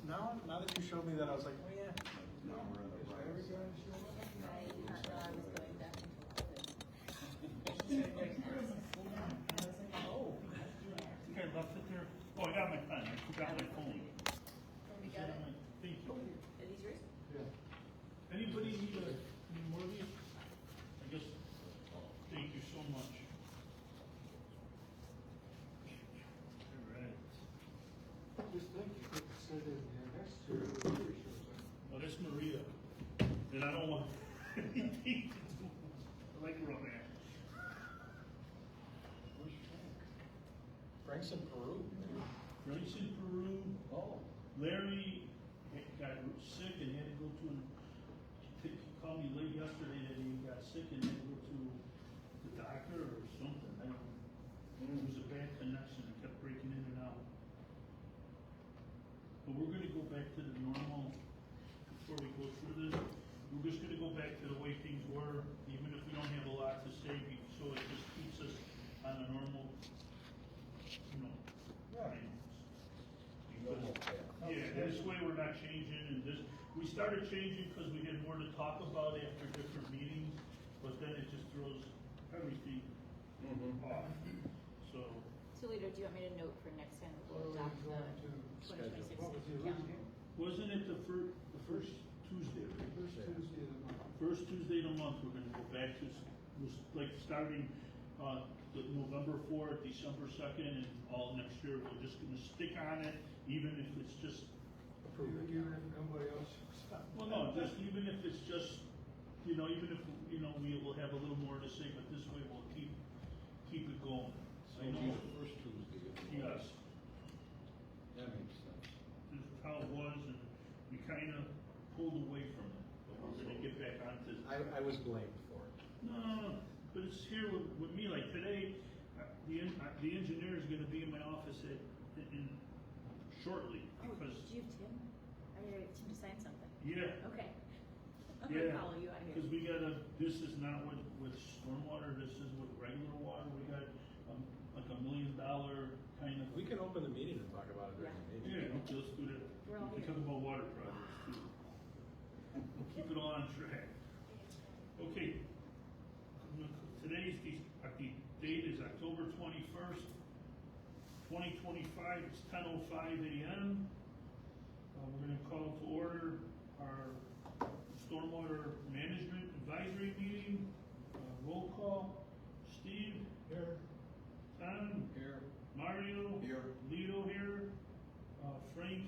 now that you showed me that, I was like, oh yeah. Now we're in the right. I was going back and Oh. I think I left it there. Oh, I got my pen. I forgot my phone. we got it. Thank you. Are these yours? Anybody need any more of these? I guess, thank you so much. All right. Just think, you could sit in there next to her. Oh, that's Maria. And I don't want anything to do. I like her on that. Where's Frank? Frank's in Peru. Frank's in Peru. Oh. Larry got sick and had to go to he called me late yesterday that he got sick and had to go to the doctor or something. I don't know. It was a bad connection. It kept breaking in and out. But we're gonna go back to the normal, before we go through this, we're just gonna go back to the way things were, even if we don't have a lot to say, so it just keeps us on a normal, lines. Yeah, this way we're not changing, and this, we started changing because we had more to talk about after different meetings, but then it just throws everything off, so. So leader, do you want me to note for next time we'll adopt the 2026 calendar? Wasn't it the first Tuesday, right? First Tuesday of the month. First Tuesday of the month, we're gonna go back to, like, starting, the November 4th, December 2nd, and all next year, we're just gonna stick on it, even if it's just. Even if nobody else. Well, no, just, even if it's just, even if, we will have a little more to say, but this way we'll keep it going. So it'll be the first Tuesday. Yes, That makes sense. this is how it was, and we kinda pulled away from it, but we're gonna get back onto. I was blamed for it. No, but it's here with me, like today, the engineer is gonna be in my office shortly, because, Do you have Tim? Are you ready Tim to sign something? yeah. Okay. I'm gonna Yeah, follow you out of because here. this is not with stormwater, this is with regular water, we got, like $1 million kind of. We can open the meeting and talk about it during the meeting. Yeah, let's do that. We're all We can talk about water projects too. We'll keep it all on track. Okay. Today's, the date is October 21st, 2025, it's 10:05 a.m. We're gonna call to order our Stormwater Management Advisory Meeting. Roll call, Steve? Here. Tom? Here. Mario? Here. Leo here. Frank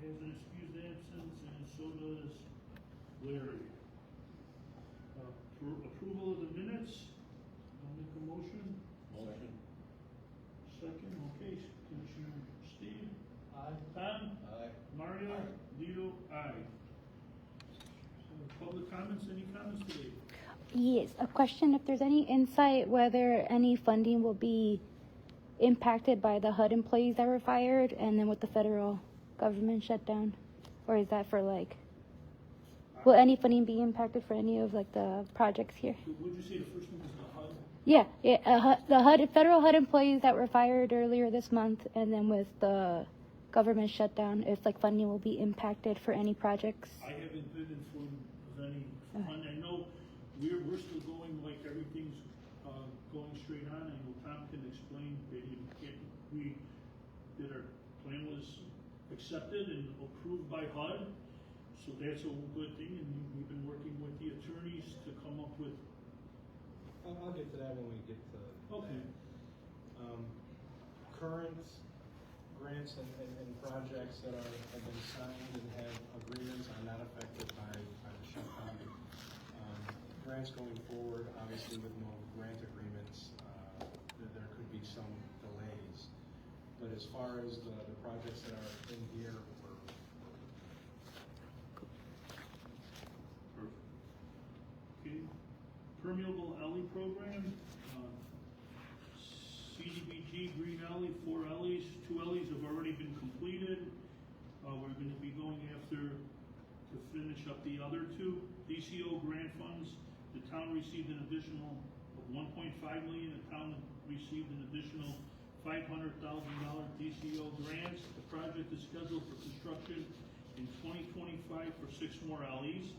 has an excused absence, and so does Larry. Approval of the minutes. I'll make a motion. Motion. Second, okay, Commissioner Steve? Aye. Tom? Aye. Mario? Aye. Leo? Aye. So, public comments, any comments today? Yes, a question if there's any insight whether any funding will be impacted by the HUD employees that were fired and then with the federal government shutdown? Or is that for will any funding be impacted for any of the projects here? Would you say the first one was the HUD? Yeah, the federal HUD employees that were fired earlier this month, and then with the government shutdown, if funding will be impacted for any projects. I haven't been informed of any fund. I know we're still going like everything's going straight on. I know Tom can explain that our plan was accepted and approved by HUD, so that's a good thing. And we've been working with the attorneys to come up with. I'll get to that when we get to Okay. current grants and projects that have been signed and have agreements are not affected by the shutdown. Grants going forward, obviously with no grant agreements, there could be some delays. But as far as the projects that are in here, Okay. Permeable alley program, CDBG Green Alley, 4 alleys, 2 alleys have already been completed. We're going to be going after to finish up the other 2. DCO grant funds, the town received an additional of $1.5 million. The town received an additional $500,000 DCO grants. The project is scheduled for construction budget in 2025 for 6 more alleys.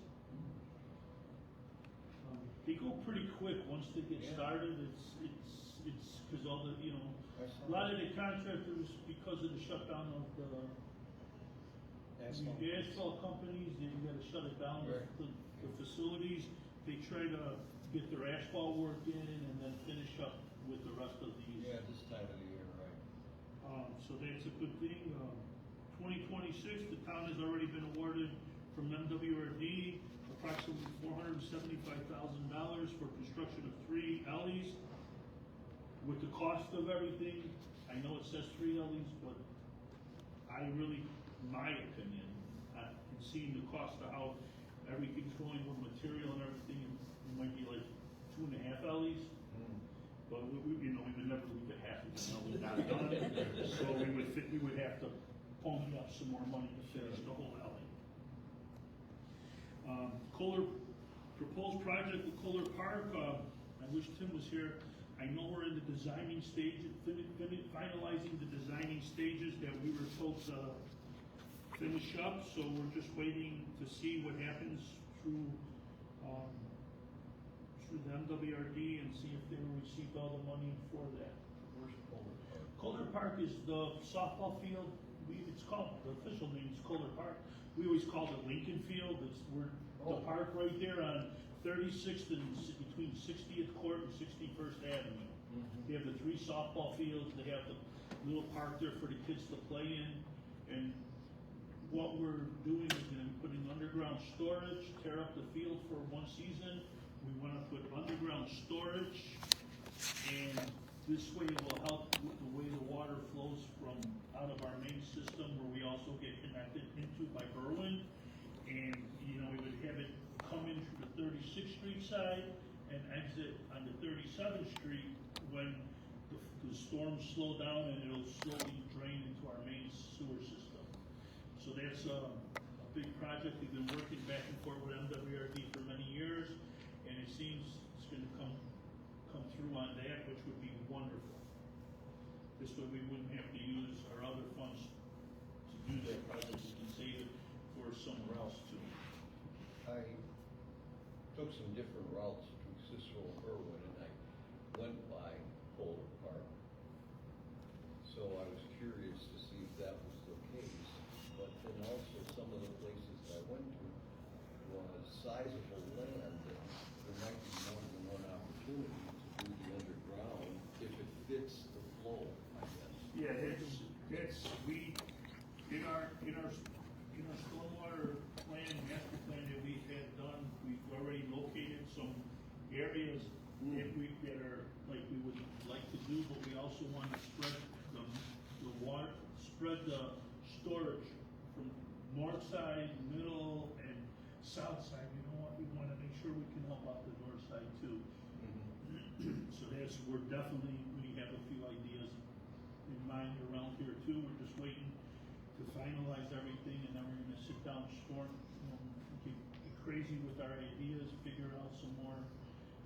They go pretty quick once they get started. It's because all the, a lot of the contractors, because of the shutdown of the asphalt companies, you gotta shut it down, the facilities, they try to get their asphalt work in and then finish up with the rest of these. Yeah, this time of the year, right. So that's a good thing. 2026, the town has already been awarded from MWRD approximately $475,000 for construction of 3 alleys. With the cost of everything, I know it says 3 alleys, but I really, my opinion, and seeing the cost of how everything's going with material and everything, it might be like 2.5 alleys. But we would never leave it half until we got it done. So we would have to pony up some more money to finish the whole alley. Proposed project at Kohler Park. I wish Tim was here. I know we're in the designing stage, finalizing the designing stages that we were supposed to finish up. So we're just waiting to see what happens through the MWRD and see if they received all the money for that. Where's Kohler Park? Kohler Park is the softball field. It's called, the official name is Kohler Park. We always call it Lincoln Field. The park right there on 36th and between 60th Court and 61st Avenue. They have the 3 softball fields. They have the little park there for the kids to play in. And what we're doing is going to be putting underground storage, tear up the field for 1 season. We want to put underground storage, and this way it will help with the way the water flows from out of our main system, where we also get connected into by Berwyn. And we would have it come in through the 36th Street side and exit on the 37th Street when the storms slow down, and it'll slowly drain into our main sewer system. So that's a big project. We've been working back and forth with MWRD for many years, and it seems it's going to come through on that, which would be wonderful. This way we wouldn't have to use our other funds to do that project. We can save it for somewhere else too. I took some different routes through Cicero and Berwyn, and I went by Kohler Park. So I was curious to see if that was the case, but then also some of the places I went to was sizable land, and there might be more than one opportunity to do the underground if it fits the flow, I guess. Yeah, that's we in our stormwater plan, master plan that we had done, we've already located some areas that are like we would like to do, but we also want to spread the water, spread the storage from north side, middle, and south side. We want to make sure we can help out the north side too. So we have a few ideas in mind around here too. We're just waiting to finalize everything, and then we're going to sit down, get crazy with our ideas, figure out some more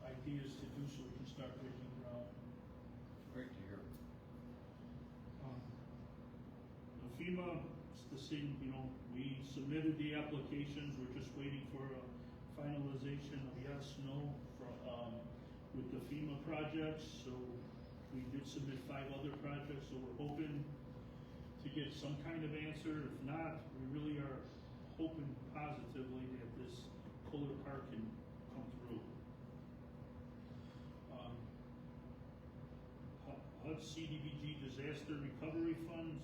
ideas to do so we can start breaking ground. Great to hear. FEMA, it's the same, we submitted the applications. We're just waiting for a finalization of yes, no, with the FEMA projects. So we did submit 5 other projects, so we're hoping to get some kind of answer. If not, we really are hoping positively that this Kohler Park can come through. HUD CDBG disaster recovery funds.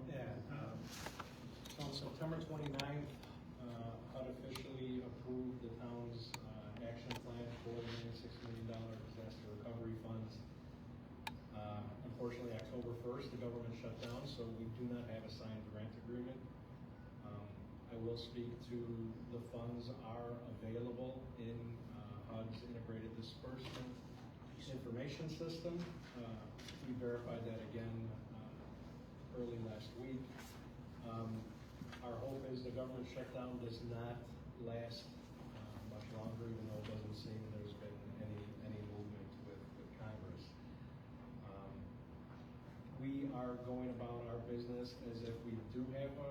Yeah, so on September 29th, HUD officially approved the town's action plan for the $6 million disaster recovery funds. Unfortunately, October 1st, the government shut down, so we do not have a signed grant agreement. I will speak to the funds are available in HUD's integrated disbursement information system. We verified that again early last week. Our hope is the government shutdown does not last much longer, even though it doesn't seem there's been any movement with Congress. We are going about our business as if we do have a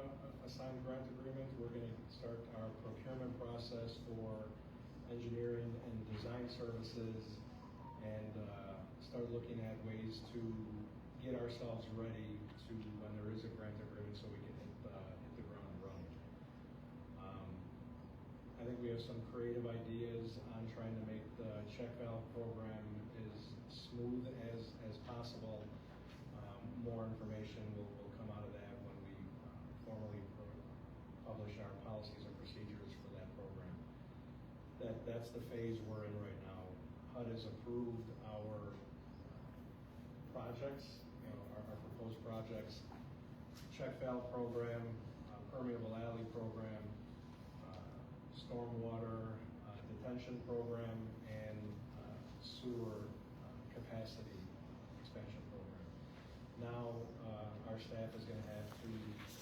a signed grant agreement. We're gonna start our procurement process for engineering and design services and start looking at ways to get ourselves ready to when there is a grant agreement so we can hit the ground running. I think we have some creative ideas on trying to make the check valve program as smooth as possible. More information will come out of that when we formally publish our policies and procedures for that program. That's the phase we're in right now. HUD has approved our projects, our proposed projects, check valve program, permeable alley program, stormwater detention program, and sewer capacity expansion program. Now, our staff is going to have to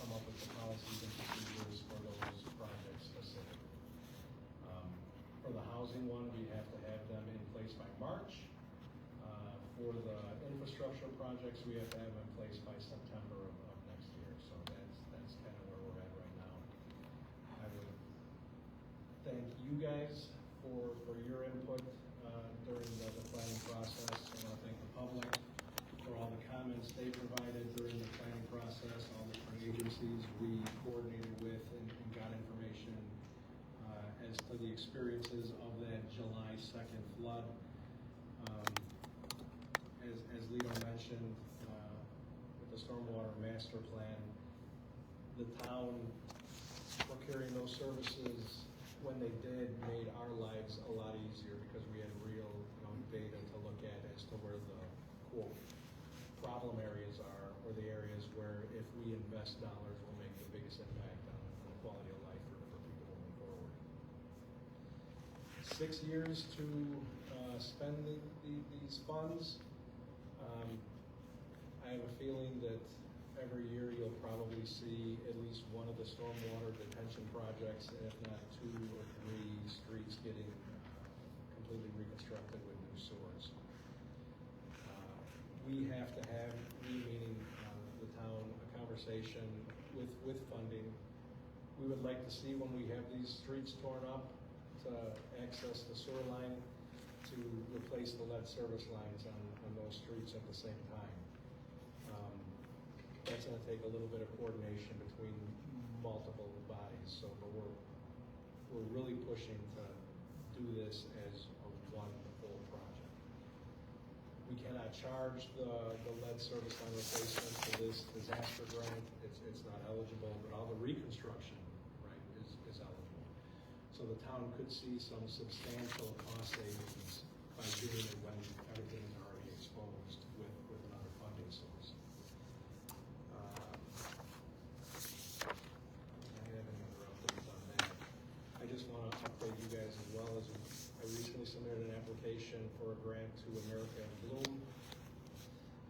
come up with the policies and procedures for those projects specifically. For the housing one, we have to have them in place by March. For the infrastructure projects, we have to have them in place by September of next year. So that's kind of where we're at right now. I would thank you guys for your input during the planning process. I want to thank the public for all the comments they provided during the planning process, all the different agencies we coordinated with and got information as to the experiences of that July 2nd flood. As Lito mentioned, with the Stormwater Master Plan, the town procuring those services when they did made our lives a lot easier because we had real data to look at as to where the quote problem areas are, or the areas where if we invest dollars will make the biggest impact on the quality of life for people moving forward. 6 years to spend these funds. I have a feeling that every year you'll probably see at least one of the stormwater detention projects, if not 2 or 3 streets getting completely reconstructed with new sewers. We have to have, meaning the town, a conversation with funding. We would like to see when we have these streets torn up to access the sewer line to replace the lead service lines on those streets at the same time. That's going to take a little bit of coordination between multiple bodies. So, but we're really pushing to do this as a one full project. We cannot charge the lead service line replacement for this disaster grant. It's not eligible, but all the reconstruction, right, is eligible. So the town could see some substantial cost savings by doing it when everything is already exposed with another funding source. I have any other updates on that. I just want to update you guys as well as I recently submitted an application for a grant to America in Bloom.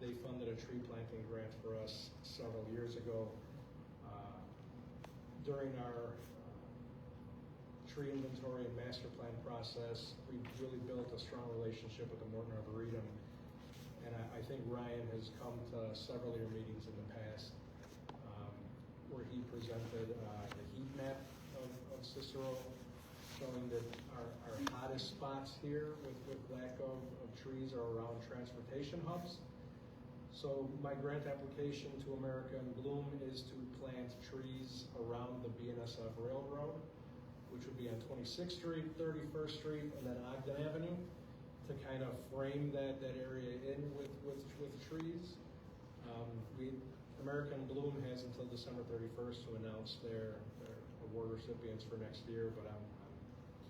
They funded a tree planting grant for us several years ago. During our tree inventory and master plan process, we really built a strong relationship with the Morton Arboretum. And I think Ryan has come to several of your meetings in the past where he presented the heat map of Cicero, showing that our hottest spots here with lack of trees are around transportation hubs. So my grant application to America in Bloom is to plant trees around the BSNF Railroad, which would be on 26th Street, 31st Street, and then Ogden Avenue, to kind of frame that area in with trees. American Bloom has until December 31st to announce their award recipients for next year, but I'm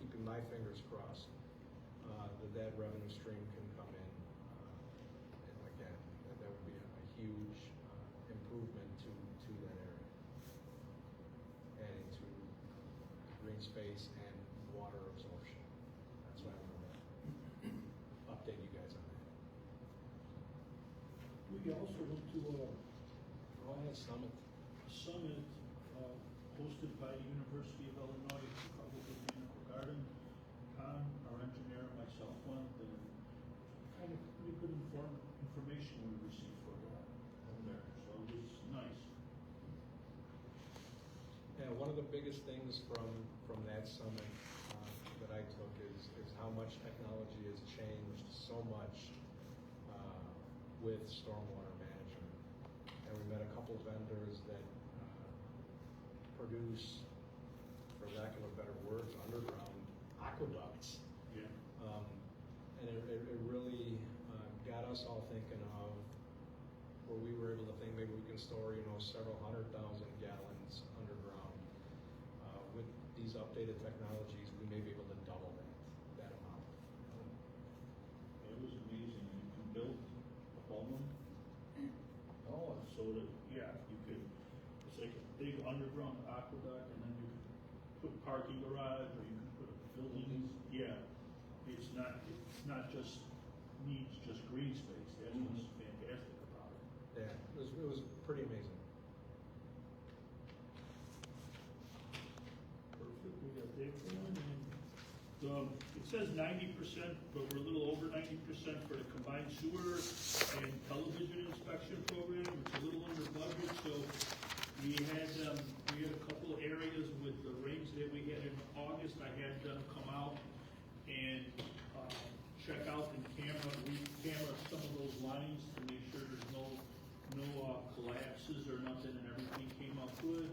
keeping my fingers crossed that revenue stream can come in. And again, that would be a huge improvement to that area, adding to green space and water absorption. That's why I want to update you guys on that. We also went to Summit. summit hosted by the University of Illinois, Chicago Botanical Garden. Con, our engineer, and myself went, and kind of pretty good information we received from there. So it was nice. of the biggest things from that summit that I took is how much technology has changed so much with stormwater management. And we met a couple vendors that produce, for lack of a better word, underground aqueducts. Yeah. And it really got us all thinking of where we were able to think maybe we can store, several 100,000 gallons underground. With these updated technologies, we may be able to double that amount. It was amazing. You can build a home, Oh, so that, yeah, you could, it's like a big underground aqueduct, and then you could put parking garage, or you could put buildings. Yeah, it's not just needs just green space. That's what's fantastic about it. Yeah, it was pretty amazing. Perfect, we got that one, and, it says 90%, but we're a little over 90% for the combined sewer and television inspection program, which is a little under budget, so we had a couple of areas with the rains that we had in August. I had them come out and, check out and camera some of those lines to make sure there's no collapses or nothing, and everything came up good.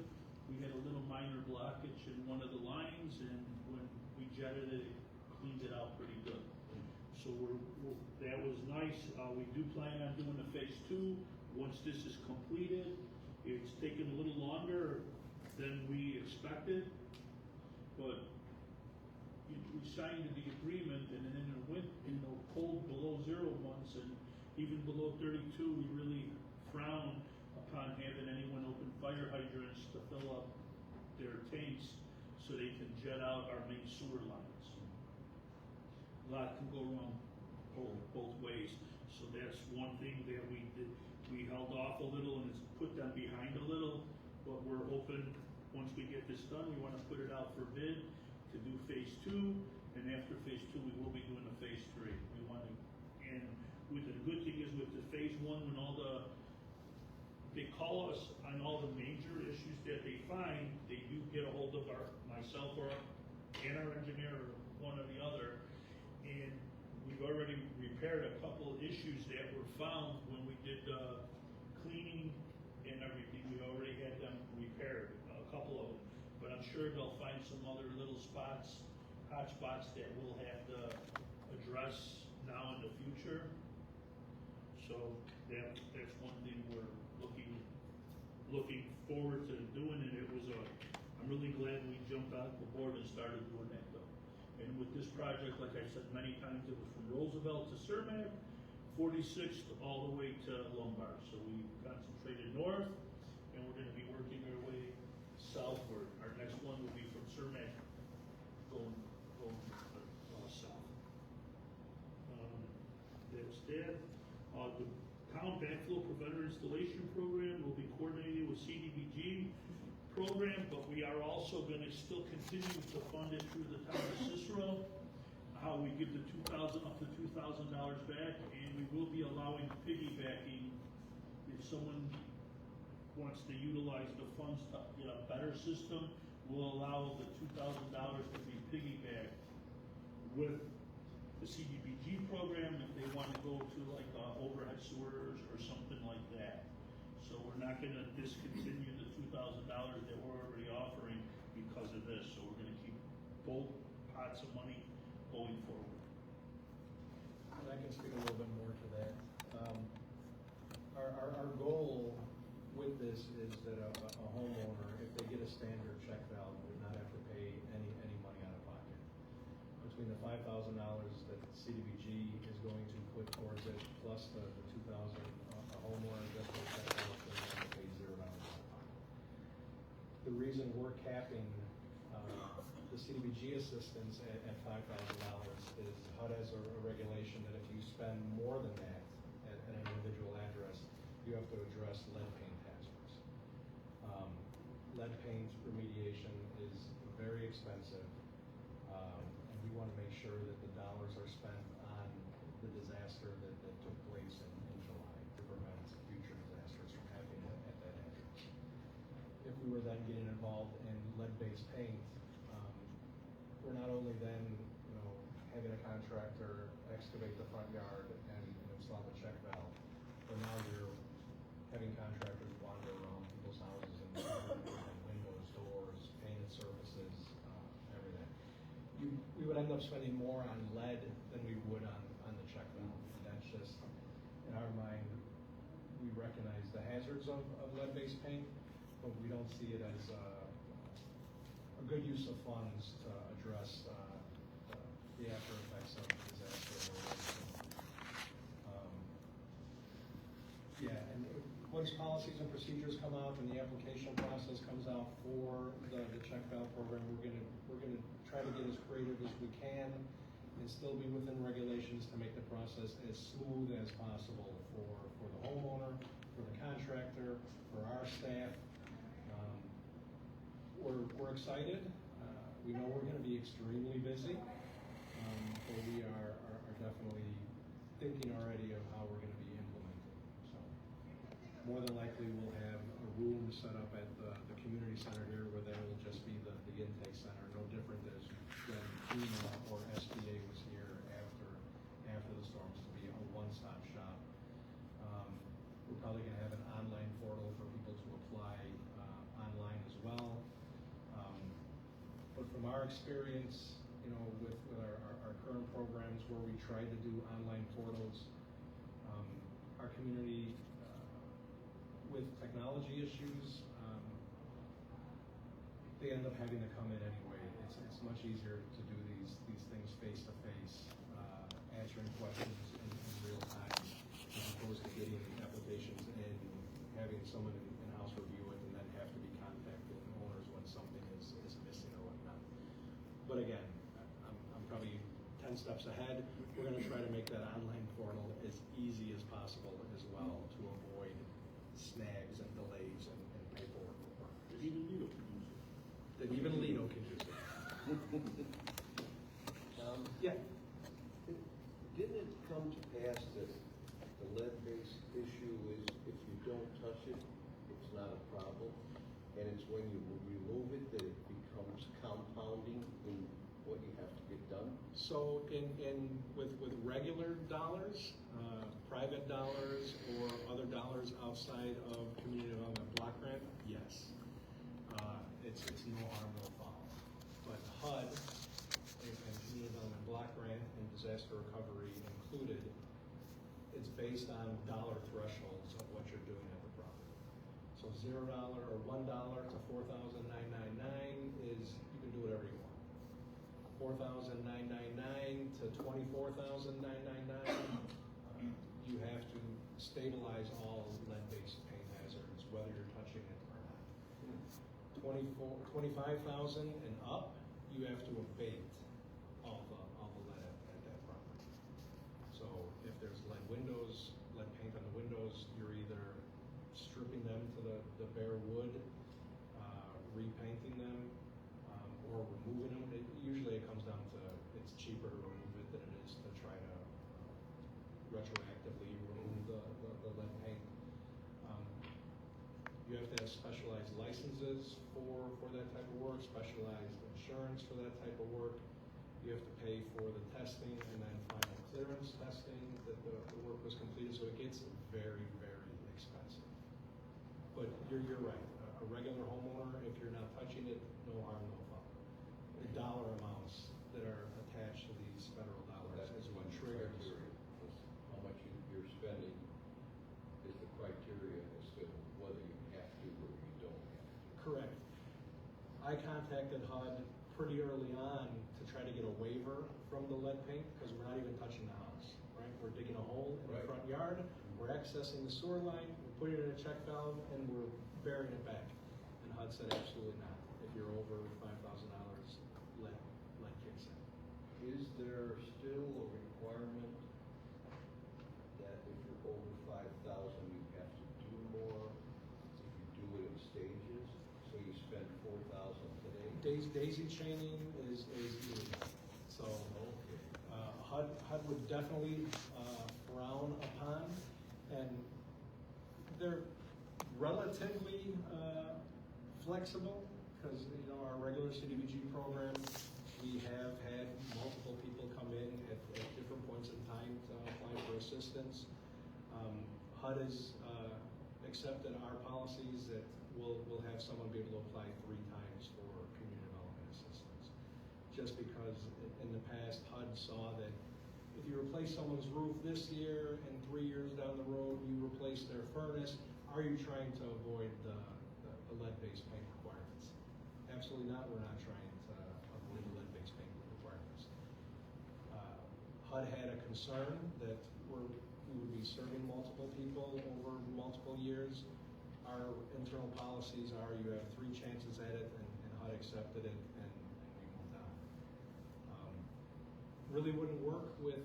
We had a little minor blockage in one of the lines, and when we jetted it, it cleaned it out pretty good. So that was nice. We do plan on doing the phase 2. Once this is completed, it's taken a little longer than we expected, but we signed the agreement, and then in the cold below 0 months and even below 32, we really frown upon having anyone open fire hydrants to fill up their tanks so they can jet out our main sewer lines. A lot can go wrong both ways, so that's one thing that we did. We held off a little and it's put them behind a little, but we're hoping once we get this done, we want to put it out for bid to do phase 2, and after phase 2, we will be doing a phase 3. We want to, and with the good thing is with the phase 1, when they call us on all the major issues that they find, they do get a hold of myself and our engineer, or one or the other, and we've already repaired a couple of issues that were found when we did cleaning and everything. We already had them repaired, a couple of them. But I'm sure they'll find some other little spots, hot spots that we'll have to address now in the future. So that's one thing we're looking forward to doing, and I'm really glad we jumped on the board and started doing that though. And with this project, like I said many times, it was from Roosevelt to Cermak, 46th all the way to Lombard. So we concentrated north, and we're gonna be working our way southward. Our next one will be from Cermak going south. That's that. The town backflow preventer installation program will be coordinated with CDBG program, but we are also going to still continue to fund it through the town of Cicero. How we give the up to $2,000 back, and we will be allowing piggybacking if someone wants to utilize the funds to get a better system. We'll allow the $2,000 to be piggybacked with the CDBG program if they want to go to like overhead sewers or something like that. So we're not going to discontinue the $2,000 that we're already offering because of this. So we're going to keep both pots of money going forward. And I can speak a little bit more to that. Our goal with this is that a homeowner, if they get a standard check valve, would not have to pay any money out of pocket. Between the $5,000 that CDBG is going to put towards it, plus the $2,000, a homeowner just will check valve will have to pay $0 out of pocket. The reason we're capping the CDBG assistance at $5,000 is HUD has a regulation that if you spend more than that at an individual address, you have to address lead paint hazards. Lead paint remediation is very expensive, and we want to make sure that the dollars are spent on the disaster that took place in July to prevent future disasters from happening at that address. If we were then getting involved in lead-based paint, we're not only then, having a contractor excavate the front yard and install the check valve, but now you're having contractors wander around people's houses and windows, doors, painted surfaces, everything. We would end up spending more on lead than we would on the check valve. And that's just, in our mind, we recognize the hazards of lead-based paint, but we don't see it as a good use of funds to address the after effects of disaster. Yeah, and once policies and procedures come out and the application process comes out for the check valve program, we're gonna try to get as creative as we can and still be within regulations to make the process as smooth as possible for the homeowner, for the contractor, for our staff. We're excited. We know we're gonna be extremely busy, but we are definitely thinking already of how we're gonna be implementing. So more than likely we'll have a room set up at the community center here where that will just be the intake center, no different as when FEMA or SBA was here after the storms, to be a one-stop shop. We're probably gonna have an online portal for people to apply online as well. But from our experience, with our current programs where we try to do online portals, our community with technology issues, they end up having to come in anyway. It's much easier to do these things face to face, answering questions in real time, as opposed to getting applications in, having someone in-house review it, and then have to be contacting owners when something is missing or whatnot. But again, I'm probably 10 steps ahead. We're going to try to make that online portal as easy as possible as well to avoid snags and delays and paperwork requirements. Even Lido can use it. Yeah. Didn't it come to pass that the lead-based issue is if you don't touch it, it's not a problem, and it's when you remove it that it becomes compounding in what you have to get done? So with regular dollars, private dollars, or other dollars outside of community development block grant, yes. It's no harm, no foul. But HUD and community development block grant and disaster recovery included, it's based on dollar thresholds of what you're doing at the property. So $0 or $1 to $4,999 is, you can do whatever you want. $4,999 to $24,999, you have to stabilize all lead-based paint hazards, whether you're touching it or not. $25,000 and up, you have to abate all the lead at that property. So if there's lead windows, lead paint on the windows, you're either stripping them to the bare wood, repainting them, or removing them. Usually it comes down to it's cheaper to remove it than it is to try to retroactively remove the lead paint. You have to have specialized licenses for that type of work, specialized insurance for that type of work. You have to pay for the testing and then final clearance testing that the work was completed, so it gets very, very expensive. But you're right, a regular homeowner, if you're not touching it, no harm, no foul. The dollar amounts that are attached to these federal dollars is what triggers. How much you're spending is the criteria as to whether you have to or you don't have to. Correct. I contacted HUD pretty early on to try to get a waiver from the lead paint because we're not even touching the house, right? We're digging a hole in the front yard, we're accessing the sewer line, we're putting it in a check valve, and we're burying it back. And HUD said absolutely not. If you're over $5,000, lead kicks in. Is there still a requirement that if you're over 5,000, you have to do more? If you do it in stages, so you spend 4,000 today? Daisy chaining is illegal. So HUD would definitely frown upon, and they're relatively flexible, because, you know, our regular CDBG program, we have had multiple people come in at different points in time to apply for assistance. HUD has accepted our policies that we'll have someone be able to apply 3 times for community development assistance. Just because in the past, HUD saw that if you replace someone's roof this year and 3 years down the road, you replace their furnace, are you trying to avoid the lead-based paint requirements? Absolutely not. We're not trying to avoid the lead-based paint requirements. HUD had a concern that we would be serving multiple people over multiple years. Our internal policies are you have 3 chances at it, and HUD accepted it, and we moved on. Really wouldn't work with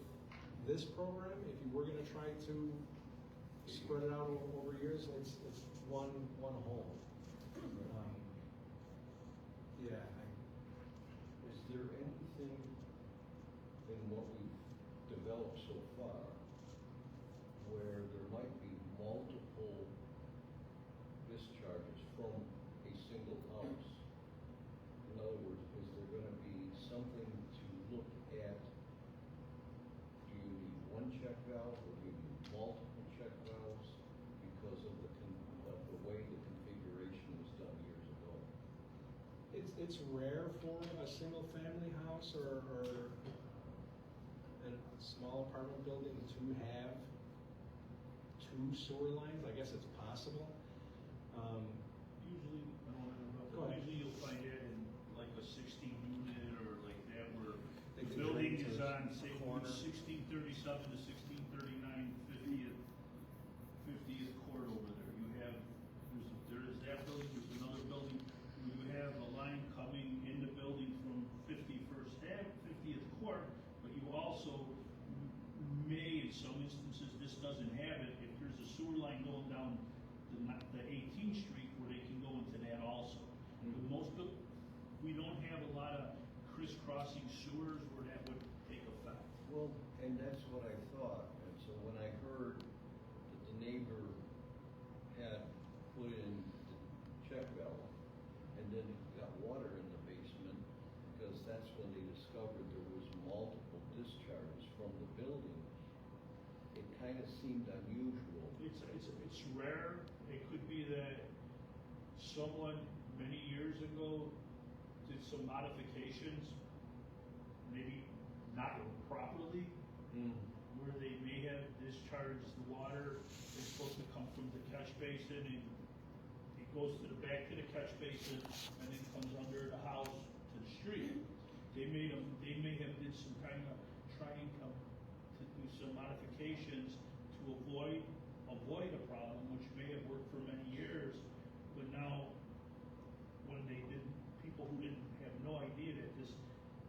this program. If you were going to try to spread it out over years, it's one hole. Yeah. Is there anything in what we've developed so far where there might be multiple discharges from a single house? In other words, is there going to be something to look at? Do you need 1 check valve, or do you need multiple check valves because of the way the configuration was done years ago? It's rare for a single family house or a small apartment building to have 2 sewer lines. I guess it's possible. Usually, I don't want to interrupt, Go but ahead. usually you'll find that in like a 16 unit or like that where They the can building drain to is the on, say, corner. 1637 to 1639, 50th court over there. You have, there is that building, there's another building, you have a line coming in the building from 51st Ave, 50th court, but you also may, in some instances, this doesn't have it, if there's a sewer line going down the 18th Street where they can go into that also. But we don't have a lot of crisscrossing sewers where that would take effect. Well, and that's what I thought, and so when I heard that the neighbor had put in the check valve, and then got water in the basement, because that's when they discovered there was multiple discharges from the building, it kind of seemed unusual. It's rare. It could be that someone many years ago did some modifications, maybe not properly, where they may have discharged the water. It's supposed to come from the catch basin, and it goes to the back to the catch basin, and then comes under the house to the street. They may have did some kind of trying to do some modifications to avoid a problem, which may have worked for many years, but now when they didn't, people who didn't have no idea that this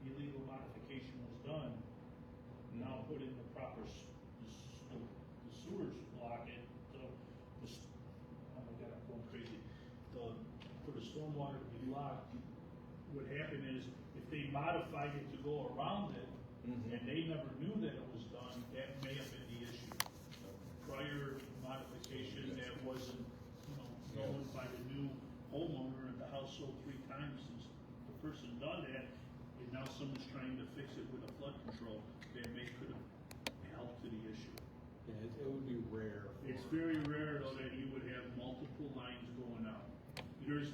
illegal modification was done, now put in the proper the sewers block it, oh my God, I'm going crazy. For the stormwater to be blocked, what happened is if they modified it to go around it, and they never knew that it was done, that may have been the issue. Prior modification that wasn't, known by the new homeowner, and the house sold 3 times since the person done that, and now someone's trying to fix it with a flood control, that could have helped to the issue. Yeah, it would be rare. It's very rare though that you would have multiple lines going out. It's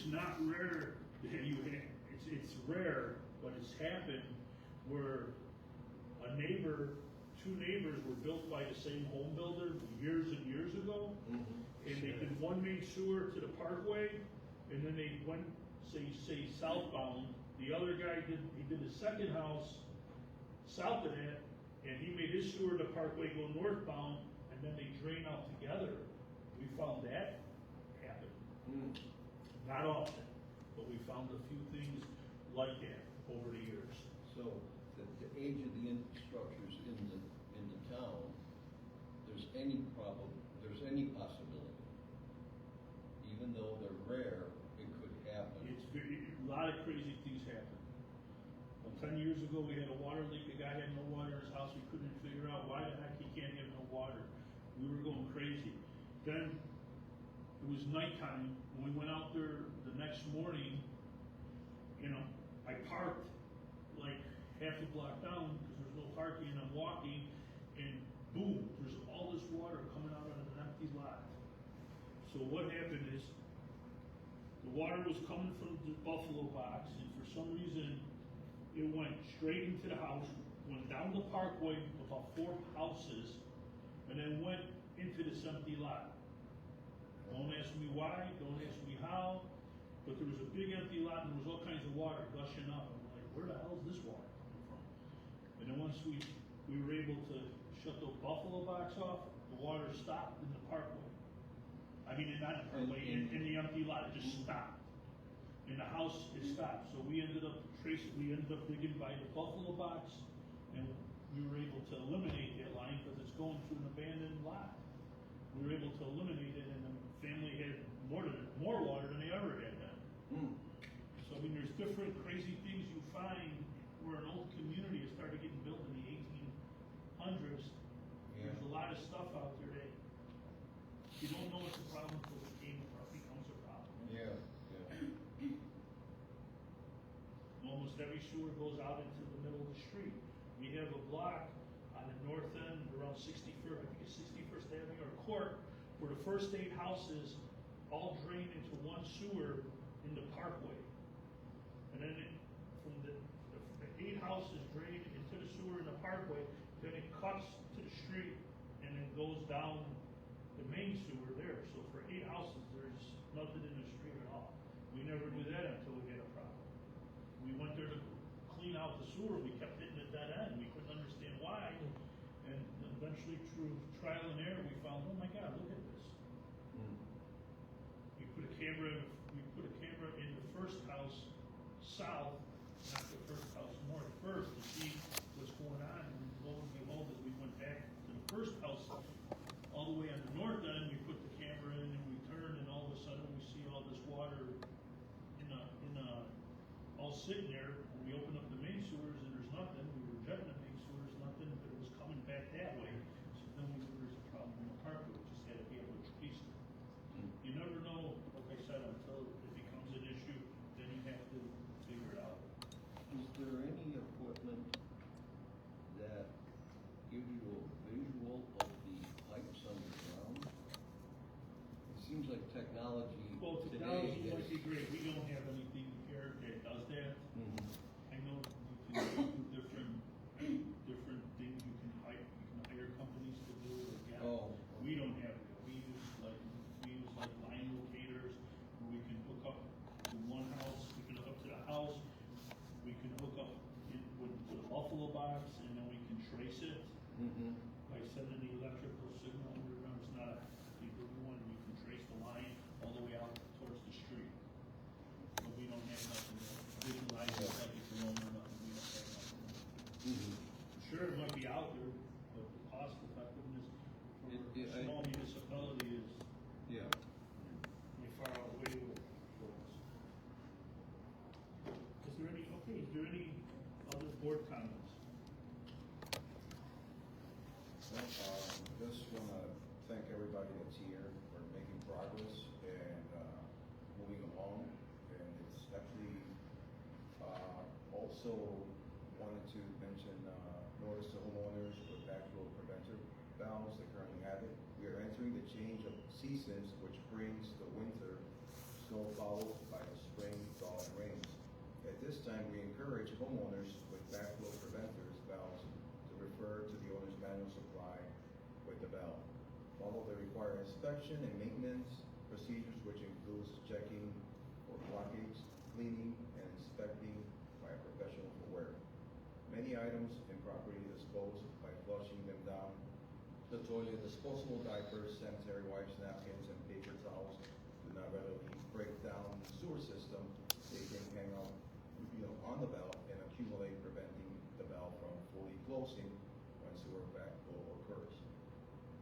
not rare that you have, it's rare, but it's happened where two neighbors were built by the same home builder years and years ago, and they did one main sewer to the parkway, and then they went, say southbound. The other guy did the second house south of that, and he made his sewer to the parkway go northbound, and then they drain out together. We found that happen. Not often, but we found a few things like that over the years. So the age of the infrastructures in the town, there's any possibility, even though they're rare, it could happen. A lot of crazy things happen. Well, 10 years ago, we had a water leak. The guy had no water in his house. We couldn't figure out why the heck he can't have no water. We were going crazy. Then it was nighttime, when we went out there the next morning, you know, I parked like half a block down, because there's no parking, and I'm walking, and boom, there's all this water coming out of an empty lot. So what happened is, the water was coming from the Buffalo box, and for some reason, it went straight into the house, went down the parkway, about 4 houses, and then went into this empty lot. Don't ask me why, don't ask me how, but there was a big empty lot and there was all kinds of water gushing up. I'm like, where the hell is this water coming from? And then once we were able to shut the Buffalo box off, the water stopped in the parkway. I mean, not the parkway, in the empty lot, it just stopped. In the house, it stopped. So we ended up digging by the Buffalo box, and we were able to eliminate that line because it's going through an abandoned lot. We were able to eliminate it, and the family had more water than they ever had then. So I mean, there's different crazy things you find where an old community has started getting built in the 1800s. Yeah. There's a lot of stuff out there that you don't know it's a problem until it becomes a problem. Yeah. Almost every sewer goes out into the middle of the street. We have a block on the north end around 61st, I think it's 61st Avenue or Court, where the first 8 houses all drain into one sewer in the parkway. And then from the 8 houses drain into the sewer in the parkway, then it cuts to the street and then goes down the main sewer there. So for 8 houses, there's nothing in the street at all. We never do that until we had a problem. We went there to clean out the sewer, we kept hitting a dead end, we couldn't understand why, and eventually through trial and error, we found, oh my God, look at this. We put a camera in the first house south, not the first house north first, to see what's going on, and lo and behold, as we went back to the first house, all the way on the north end, we put the camera in and we turned, and all of a sudden we see all this water all sitting there, and we opened up the main sewers and there's nothing. We were jetting the main sewers, nothing, but it was coming back that way. So then we knew there's a problem in the parkway. We just had to be able to trace it. You never know, like I said, until it becomes an issue, then you have to figure it out. Is there any equipment that gives you a visual of the pipes underground? It seems like technology Well, today technology is... might be great. We don't have anything here that does that. Mhm. I know you can do different things. You can hire companies to do it. Yeah. Oh. We don't have it. We use like line locators where we can hook up to one house. We can hook up to the house. We can hook up with a Buffalo box, and then we can trace it by sending the electrical signal underground. It's not a big one. We can trace the line all the way out towards the street. But we don't have nothing to visualize it like it's a loan or nothing. We don't have nothing. I'm sure it might be out there, but the cost effectiveness for a small municipality is Yeah. pretty far away for us. Is there any other board comments? Well, just want to thank everybody that's here for making progress and moving along. And it's actually also wanted to mention notice to homeowners with backflow preventer valves that currently have it. We are entering the change of seasons, which brings the winter snow followed by the spring thaw and rains. At this time, we encourage homeowners with backflow preventers valves to refer to the owner's manual supply with the valve. Follow the required inspection and maintenance procedures, which includes checking for blockage, cleaning, and inspecting by a professional for wear. Many items improperly disposed by flushing them down the toilet. Disposable diapers, sanitary wipes, napkins, and paper towels do not readily break down the sewer system. They can hang out, on the valve and accumulate, preventing the valve from fully closing when sewer backflow occurs.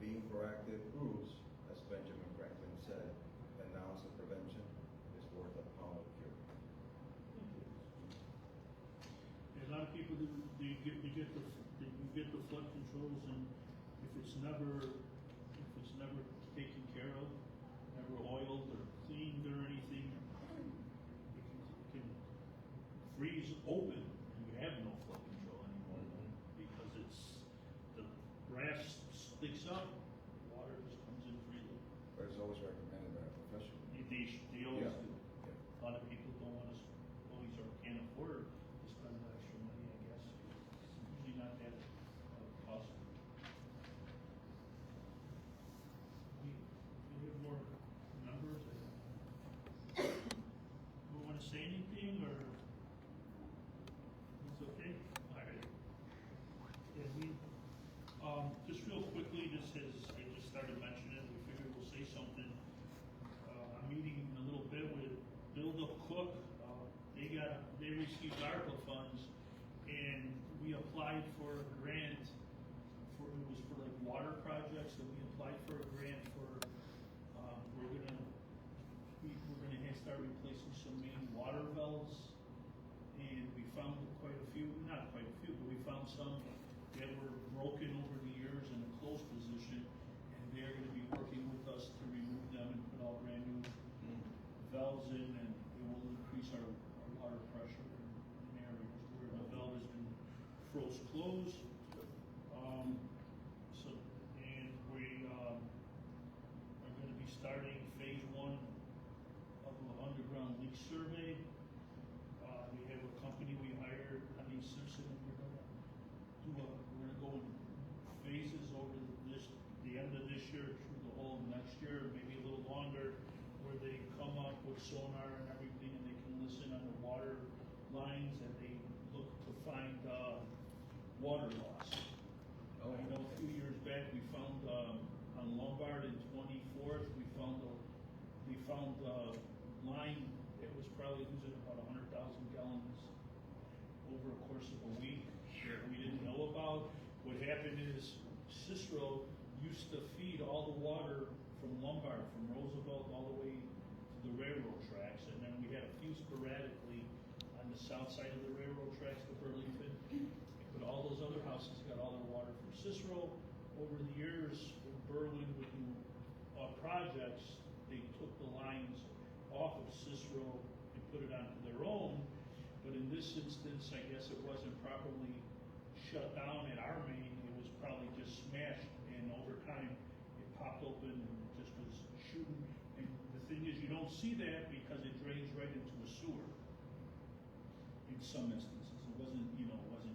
Being proactive proves, as Benjamin Franklin said, an ounce of prevention is worth a pound of cure. A lot of people you get the flood controls, and if it's never taken care of, ever oiled or cleaned or anything, it can freeze open and you have no flood control anymore because the brass sticks up, water just comes in freely. But it's always recommended by a professional. They always Yeah. do. Yeah. A lot of people don't want to, always or can't afford to spend the extra money, I guess. It's usually not that costly. We have more numbers? We want to say anything or? It's okay? All right. Yeah, just real quickly, just as I just started mentioning, we figured we'll say something. I'm meeting in a little bit with Build Up Cook. They received ARPA funds and we applied for a grant it was for like water projects, and we applied for a grant for, we're gonna start replacing some main water valves. And we found quite a few, not quite a few, but we found some that were broken over the years in a closed position, and they're gonna be working with us to remove them and put all brand new valves in, and it will increase our water pressure in areas where the valve has been froze closed. And we are gonna be starting phase 1 of an underground leak survey. We have a company we hired, Simpson, and we're gonna go in phases over the end of this year through the whole next year, maybe a little longer, where they come up with sonar and everything, and they can listen on the water lines, and they look to find water loss. Oh, I know a few years back we found on Lombard and 24th, we found a line that was probably losing about 100,000 gallons over a course of a week that we didn't know about. What happened is Cicero used to feed all the water from Lombard, from Roosevelt all the way to the railroad tracks, and then we had a few sporadically on the south side of the railroad tracks to Burlington. But all those other houses got all their water from Cicero. Over the years, when Berlin would do projects, they took the lines off of Cicero and put it onto their own. But in this instance, I guess it wasn't properly shut down at our main. It was probably just smashed, and over time, it popped open and it just was shooting. And the thing is, you don't see that because it drains right into a sewer. In some instances, it wasn't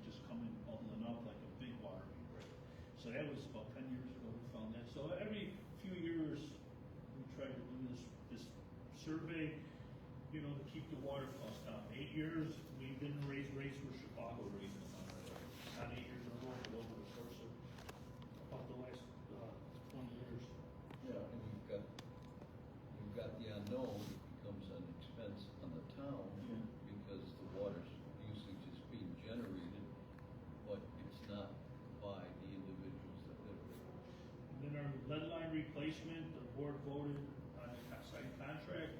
just coming bubbling up like a big water main, right? So that was about 10 years ago we found that. So every few years we try to do this survey, to keep the water costs down. 8 years we've been raised for Chicago raising them already. Not 8 years in a row, but over the course of about the last 20 years. Yeah, and you've got the unknown, it becomes an expense on the town because the water usage is being generated, but it's not by the individuals that live there. And then our lead line replacement, the board voted on a signed contract,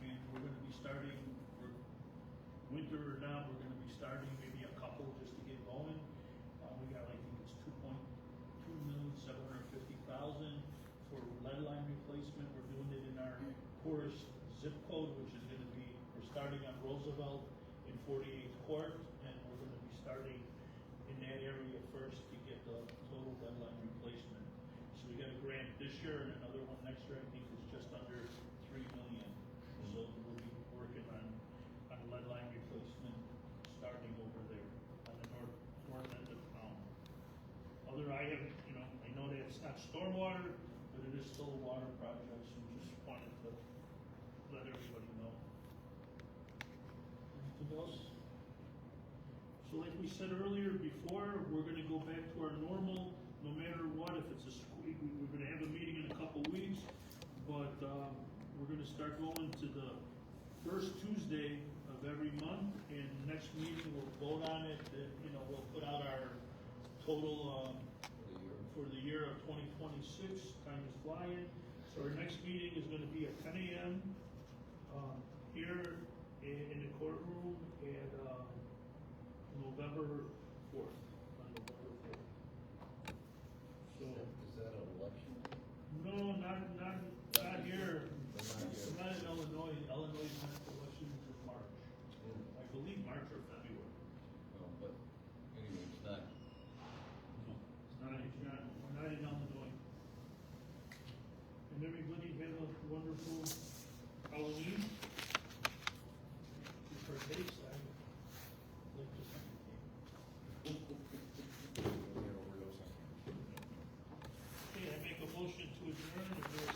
and we're gonna be starting, for winter or not, we're gonna be starting maybe a couple just to get going. We got, I think it's 2,750,000 for lead line replacement. We're doing it in our poorest zip code, which is gonna be, we're starting on Roosevelt in 48th Court, and we're gonna be starting in that area first to get the total lead line replacement. So we got a grant this year and another one next year, I think is just under $3 million. So we'll be working on lead line replacement starting over there on the north end of town. I know that it's not stormwater, but it is still a water project, so just wanted to let everybody know. Anything else? So like we said earlier before, we're gonna go back to our normal, no matter what, if it's we're gonna have a meeting in a couple weeks, but we're gonna start going to the first Tuesday of every month, and the next meeting we'll vote on it, and, we'll put out our total for the year of 2026, time is flying. So our next meeting is gonna be at 10 a.m. Here in the courtroom at November 4th, on November 4th. So, Is that an election? no, not here. and everybody have a wonderful Halloween. For dates, I like to see the game. Okay, I make a motion to adjourn. If there